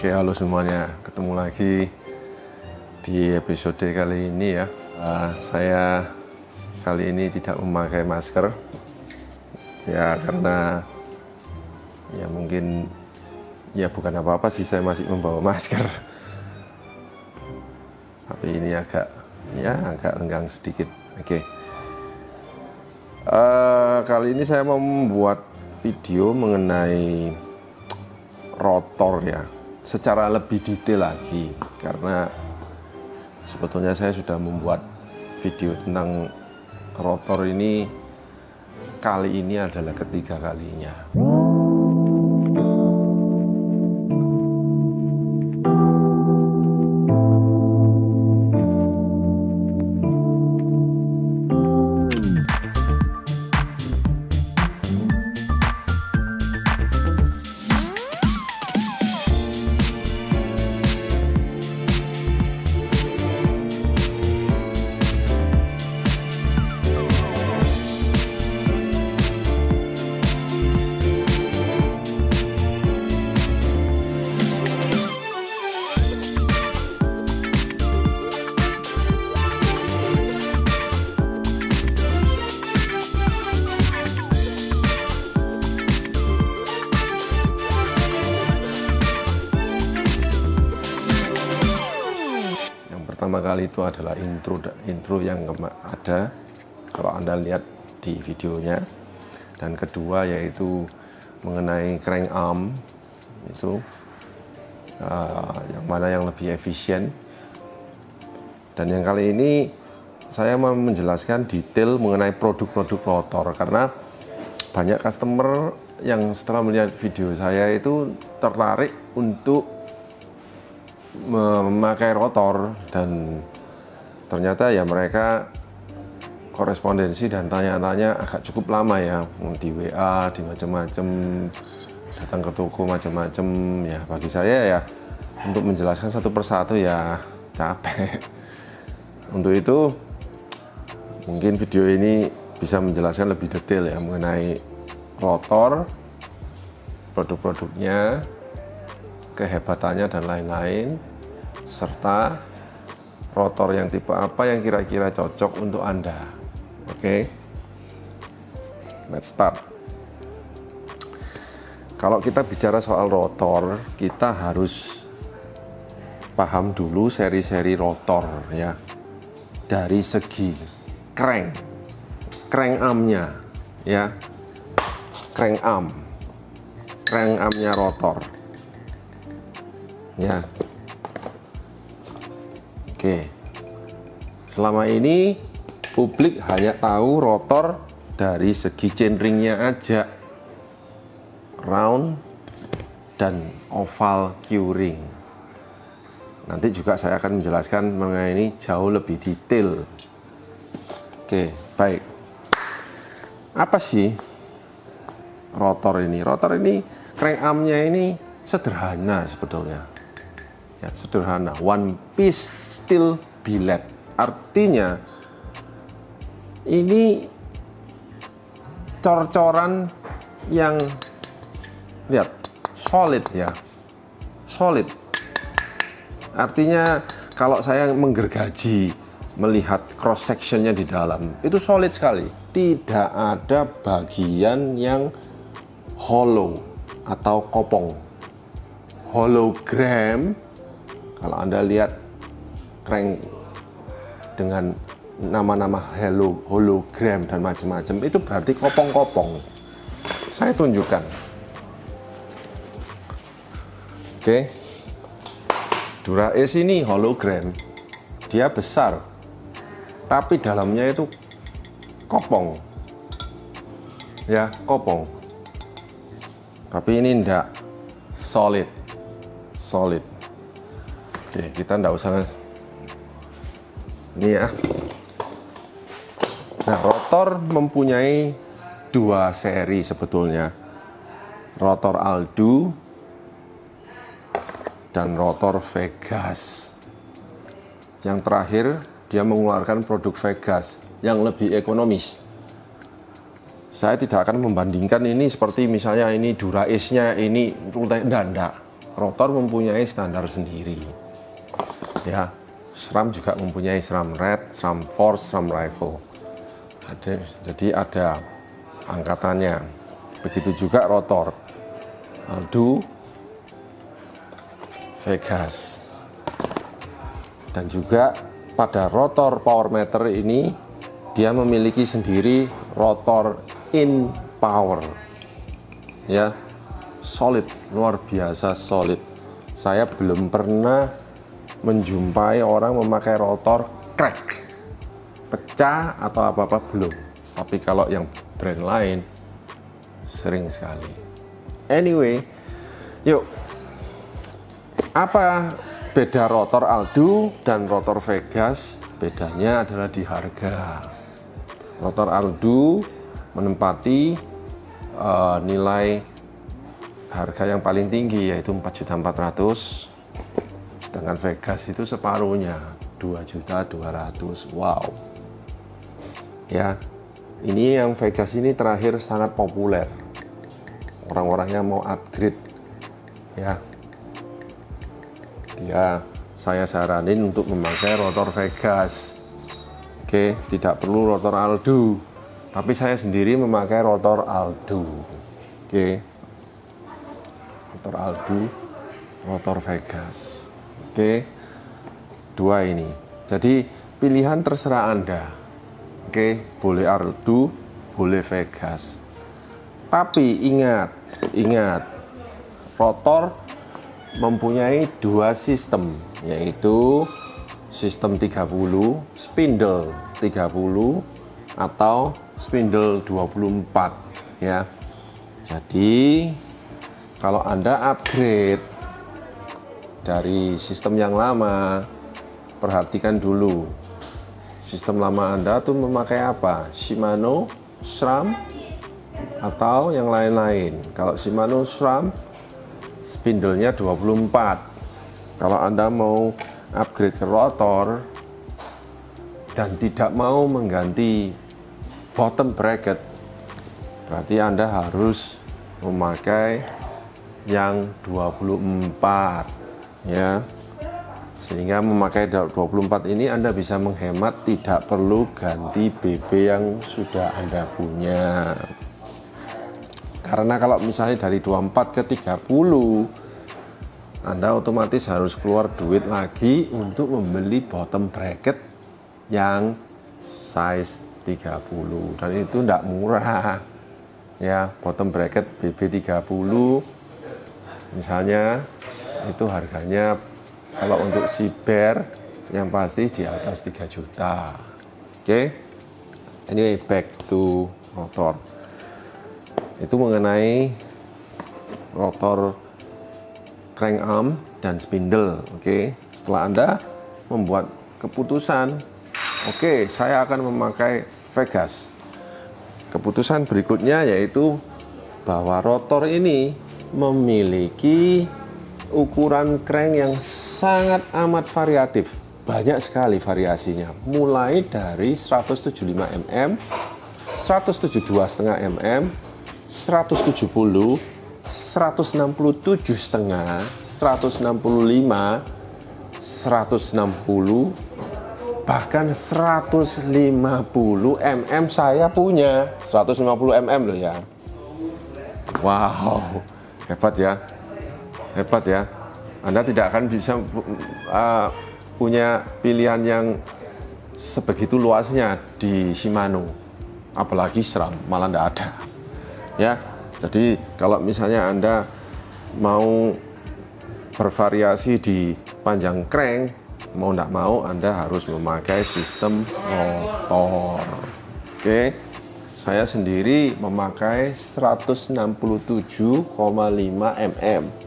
Oke, halo semuanya, ketemu lagi di episode kali ini ya. Saya kali ini tidak memakai masker ya, karena ya mungkin ya bukan apa-apa sih, saya masih membawa masker, tapi ini agak renggang sedikit. Oke. Kali ini saya mau membuat video mengenai rotor ya, secara lebih detail lagi, karena sebetulnya saya sudah membuat video tentang rotor ini, kali ini adalah ketiga kalinya. Pertama kali itu adalah intro yang ada kalau Anda lihat di videonya, dan kedua yaitu mengenai crank arm itu, yang mana yang lebih efisien. Dan yang kali ini saya mau menjelaskan detail mengenai produk-produk rotor, karena banyak customer yang setelah melihat video saya itu tertarik untuk memakai rotor, dan ternyata ya mereka korespondensi dan tanya-tanya agak cukup lama ya, di WA, di macam-macam, datang ke toko macam-macam ya. Bagi saya ya, untuk menjelaskan satu persatu ya capek. Untuk itu mungkin video ini bisa menjelaskan lebih detail ya mengenai rotor, produk-produknya, kehebatannya dan lain-lain, serta rotor yang tipe apa yang kira-kira cocok untuk Anda. Oke, let's start. Kalau kita bicara soal rotor, kita harus paham dulu seri-seri rotor ya, dari segi crank armnya ya, crank armnya rotor ya. Oke, selama ini publik hanya tahu rotor dari segi chainringnya aja, round dan oval Q-ring. Nanti juga saya akan menjelaskan mengenai ini jauh lebih detail. Oke, baik. Apa sih rotor ini? Rotor ini, crank armnya ini sederhana sebetulnya. Ya, sederhana, one piece steel billet. Artinya ini cor-coran yang lihat solid ya, solid. Artinya kalau saya menggergaji melihat cross sectionnya di dalam, itu solid sekali, tidak ada bagian yang hollow atau kopong. Hologram, kalau Anda lihat crank dengan nama-nama hologram dan macam-macam, itu berarti kopong-kopong. Saya tunjukkan. Oke. Dura-Ace ini hologram. Dia besar, tapi dalamnya itu kopong. Ya, kopong. Tapi ini enggak, solid. Oke, kita enggak usah ini ya. Nah, rotor mempunyai dua seri sebetulnya, rotor Aldo dan rotor Vegas. Yang terakhir dia mengeluarkan produk Vegas yang lebih ekonomis. Saya tidak akan membandingkan ini seperti misalnya ini Dura-Ace-nya ini enggak. rotor mempunyai standar sendiri. Ya, SRAM juga mempunyai SRAM red, SRAM force, SRAM rifle. Jadi ada angkatannya. Begitu juga rotor Aldo, Vegas. Dan juga pada rotor power meter ini dia memiliki sendiri rotor in power. Ya, solid, luar biasa solid. Saya belum pernah menjumpai orang memakai rotor crack, pecah atau apa-apa, belum. Tapi kalau yang brand lain sering sekali. Anyway, yuk, apa beda rotor Aldo dan rotor Vegas? Bedanya adalah di harga. Rotor Aldo menempati nilai harga yang paling tinggi, yaitu 4.400.000, sedangkan Vegas itu separuhnya 2.200.000. Wow. Ya, ini yang Vegas ini terakhir sangat populer. Orang-orangnya mau upgrade, ya. Saya saranin untuk memakai rotor Vegas. Oke, tidak perlu rotor Aldo. Tapi saya sendiri memakai rotor Aldo. Oke. Rotor Aldo, rotor Vegas. Oke. Dua ini. Jadi pilihan terserah Anda. Oke, boleh Aldo, boleh Vegas. Tapi ingat, rotor mempunyai dua sistem, yaitu sistem 30, spindle 30 atau spindle 24, ya. Jadi kalau Anda upgrade dari sistem yang lama, perhatikan dulu sistem lama Anda tuh memakai apa? Shimano, SRAM, atau yang lain-lain. Kalau Shimano SRAM, spindlenya 24. Kalau Anda mau upgrade ke rotor dan tidak mau mengganti bottom bracket, berarti Anda harus memakai yang 24, ya. Sehingga memakai 24 ini Anda bisa menghemat, tidak perlu ganti BB yang sudah Anda punya. Karena kalau misalnya dari 24 ke 30, Anda otomatis harus keluar duit lagi untuk membeli bottom bracket yang size 30, dan itu tidak murah, ya. Bottom bracket BB30 misalnya itu harganya kalau untuk si bear yang pasti di atas 3 juta. Oke. Anyway, back to rotor. Itu mengenai rotor crank arm dan spindle. Oke. Setelah Anda membuat keputusan, oke, saya akan memakai Vegas. Keputusan berikutnya yaitu bahwa rotor ini memiliki ukuran crank yang sangat amat variatif. Banyak sekali variasinya, mulai dari 175 mm, 172,5 mm, 170, 167,5, 165, 160, bahkan 150 mm. Saya punya 150 mm loh, ya. Wow, hebat ya. Hebat ya. Anda tidak akan bisa punya pilihan yang sebegitu luasnya di Shimano, apalagi SRAM, malah tidak ada, ya. Jadi kalau misalnya Anda mau bervariasi di panjang crank, mau tidak mau Anda harus memakai sistem rotor. Oke, saya sendiri memakai 167,5 mm.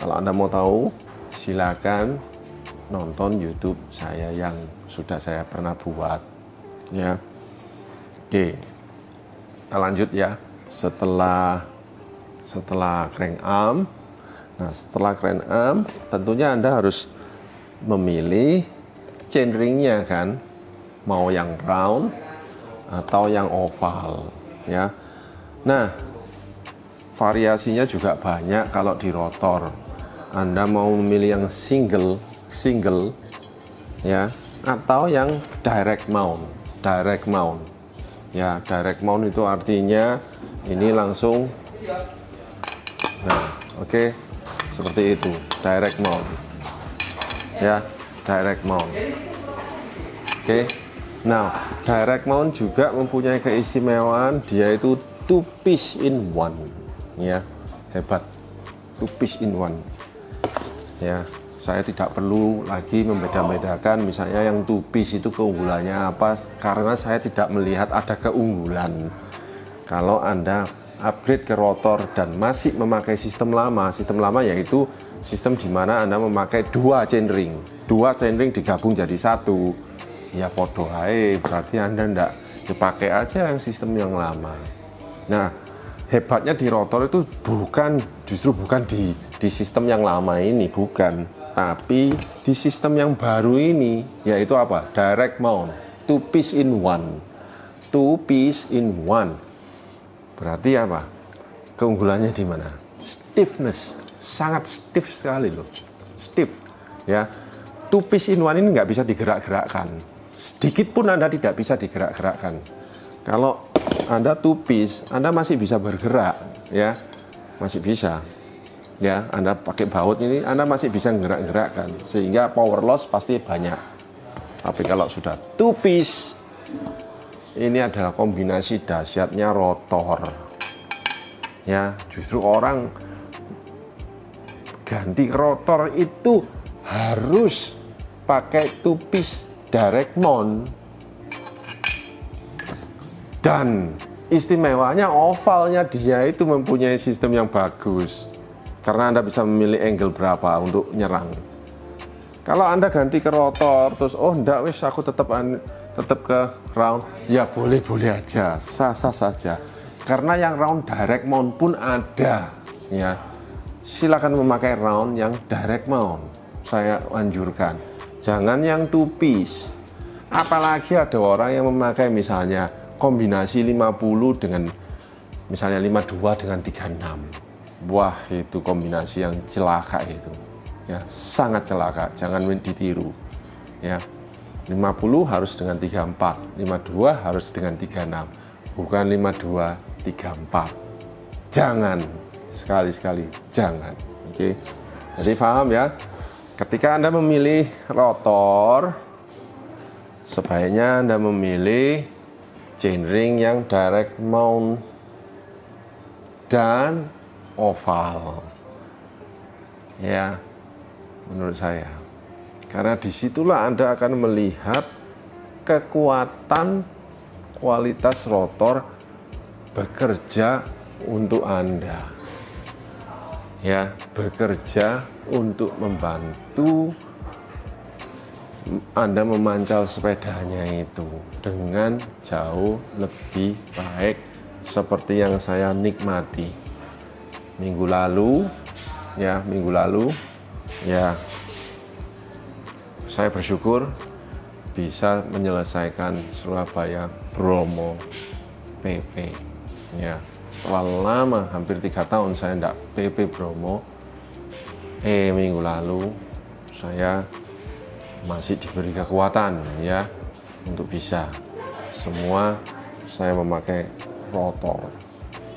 Kalau Anda mau tahu, silakan nonton YouTube saya yang sudah saya pernah buat, ya. Oke, kita lanjut ya. Setelah crank arm, nah setelah crank arm tentunya Anda harus memilih chainringnya, kan, mau yang round atau yang oval, ya. Nah, variasinya juga banyak kalau di rotor. Anda mau memilih yang single ya, atau yang direct mount. Ya, direct mount itu artinya ini langsung, nah oke, seperti itu, direct mount ya, direct mount. Oke. Nah, direct mount juga mempunyai keistimewaan, dia itu 2 piece in 1 ya, hebat, 2 piece in 1 ya. Saya tidak perlu lagi membeda-bedakan misalnya yang 2 piece itu keunggulannya apa, karena saya tidak melihat ada keunggulan. Kalau Anda upgrade ke rotor dan masih memakai sistem lama yaitu sistem di mana Anda memakai 2 chainring digabung jadi 1, ya podo ae, berarti Anda ndak dipakai aja yang sistem yang lama. Nah, hebatnya di rotor itu justru bukan di sistem yang lama ini, bukan, tapi di sistem yang baru ini, yaitu apa? Direct mount, 2 piece in 1. Berarti apa? Keunggulannya di mana? Stiffness, sangat stiff sekali loh, stiff ya. 2 piece in 1 ini nggak bisa digerak-gerakkan, sedikit pun Anda tidak bisa digerak-gerakkan. Kalau Anda 2 piece, Anda masih bisa bergerak ya, masih bisa ya. Anda pakai baut ini Anda masih bisa gerak-gerakkan, sehingga power loss pasti banyak. Tapi kalau sudah 2 piece, ini adalah kombinasi dahsyatnya rotor ya. Justru orang ganti rotor itu harus pakai 2 piece direct mount, dan istimewanya ovalnya dia itu mempunyai sistem yang bagus karena Anda bisa memilih angle berapa untuk nyerang. Kalau Anda ganti ke rotor terus enggak wis aku tetap ke round, ya boleh-boleh aja, sah-sah saja, karena yang round direct mount pun ada ya. Silakan memakai round yang direct mount, saya anjurkan. Jangan yang 2 piece. Apalagi ada orang yang memakai misalnya kombinasi 50 dengan misalnya 52 dengan 36. Wah, itu kombinasi yang celaka itu. Ya, sangat celaka. Jangan ditiru. Ya. 50 harus dengan 34, 52 harus dengan 36. Bukan 52 34. Jangan, sekali-sekali jangan. Oke. Jadi paham ya? Ketika Anda memilih rotor, sebaiknya Anda memilih chainring yang direct mount dan oval. Ya, menurut saya. Karena disitulah Anda akan melihat kekuatan kualitas rotor bekerja untuk Anda. Ya, bekerja untuk membantu Anda memancal sepedanya itu dengan jauh lebih baik seperti yang saya nikmati minggu lalu ya. Saya bersyukur bisa menyelesaikan Surabaya Bromo PP ya. Setelah lama, hampir 3 tahun saya tidak PP Bromo, minggu lalu saya masih diberi kekuatan ya untuk bisa. Semua saya memakai rotor.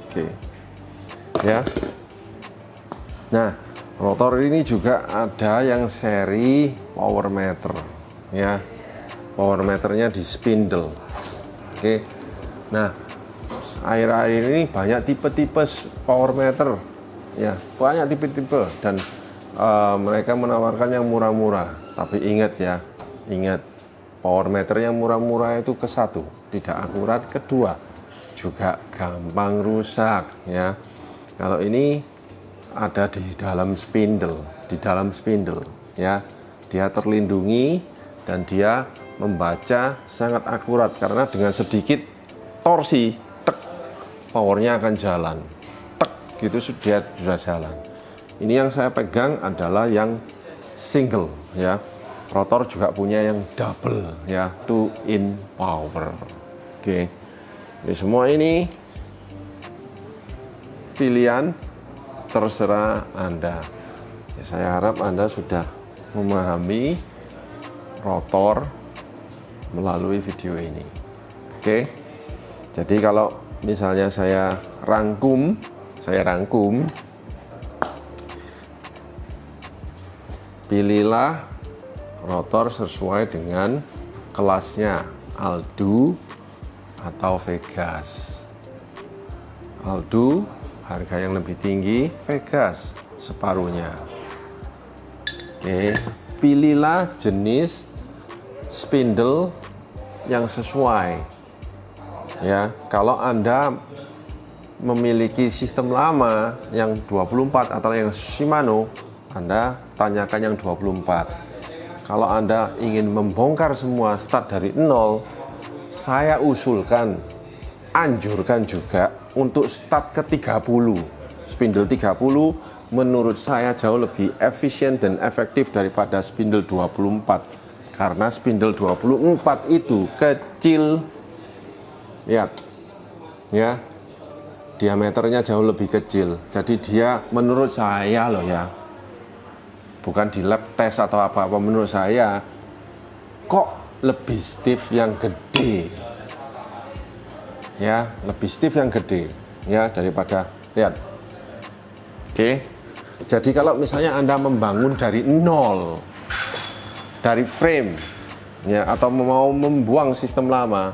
Oke. Ya. Nah, rotor ini juga ada yang seri power meter ya. Power meternya di spindle. Oke. Nah, akhir-akhir ini banyak tipe-tipe power meter ya, banyak tipe-tipe, dan mereka menawarkan yang murah-murah. Tapi ingat ya, power meter yang murah-murah itu ke-1 tidak akurat, kedua juga gampang rusak ya. Kalau ini ada di dalam spindle ya, dia terlindungi dan dia membaca sangat akurat karena dengan sedikit torsi powernya akan jalan, gitu dia sudah jalan. Ini yang saya pegang adalah yang single ya. Rotor juga punya yang double ya, 2 in power. Oke. Jadi semua ini pilihan terserah Anda. Ya, saya harap Anda sudah memahami rotor melalui video ini. Oke, jadi kalau misalnya saya rangkum, pilihlah rotor sesuai dengan kelasnya, Aldo atau Vegas. Aldo harga yang lebih tinggi, Vegas separuhnya. Oke, pilihlah jenis spindle yang sesuai. Ya, kalau Anda memiliki sistem lama yang 24 atau yang Shimano, Anda tanyakan yang 24. Kalau Anda ingin membongkar semua start dari nol, saya anjurkan juga untuk start ke 30. Spindle 30 menurut saya jauh lebih efisien dan efektif daripada spindle 24. Karena spindle 24 itu kecil. Lihat. Ya. Diameternya jauh lebih kecil. Jadi dia menurut saya loh ya. Bukan di lab test atau apa-apa, menurut saya kok lebih stiff yang gede. Ya, lebih stiff yang gede ya daripada lihat. Oke. Jadi kalau misalnya Anda membangun dari nol, dari frame ya, atau mau membuang sistem lama,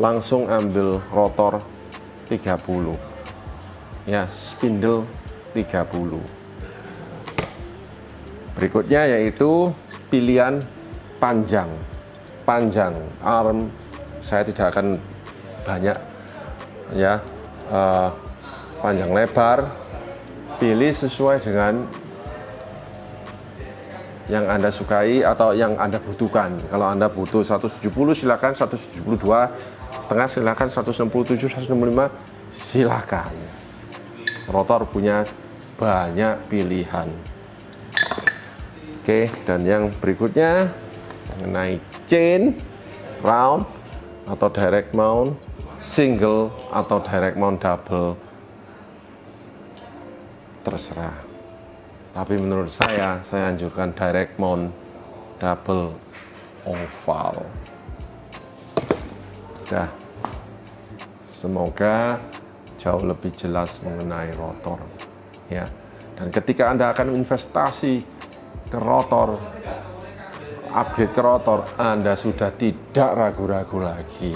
langsung ambil rotor 30 ya, spindle 30. Berikutnya yaitu pilihan panjang arm. Saya tidak akan banyak ya, panjang lebar. Pilih sesuai dengan yang Anda sukai atau yang Anda butuhkan. Kalau Anda butuh 170 silakan, 172 setengah silakan, 167, 165 silakan. Rotor punya banyak pilihan. Oke, dan yang berikutnya mengenai chain, round atau direct mount, single atau direct mount double, terserah. Tapi menurut saya anjurkan direct mount double oval. Dah. Semoga jauh lebih jelas mengenai rotor ya. Dan ketika Anda akan investasi ke rotor, upgrade ke rotor, Anda sudah tidak ragu-ragu lagi.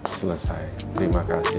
Selesai. Terima kasih.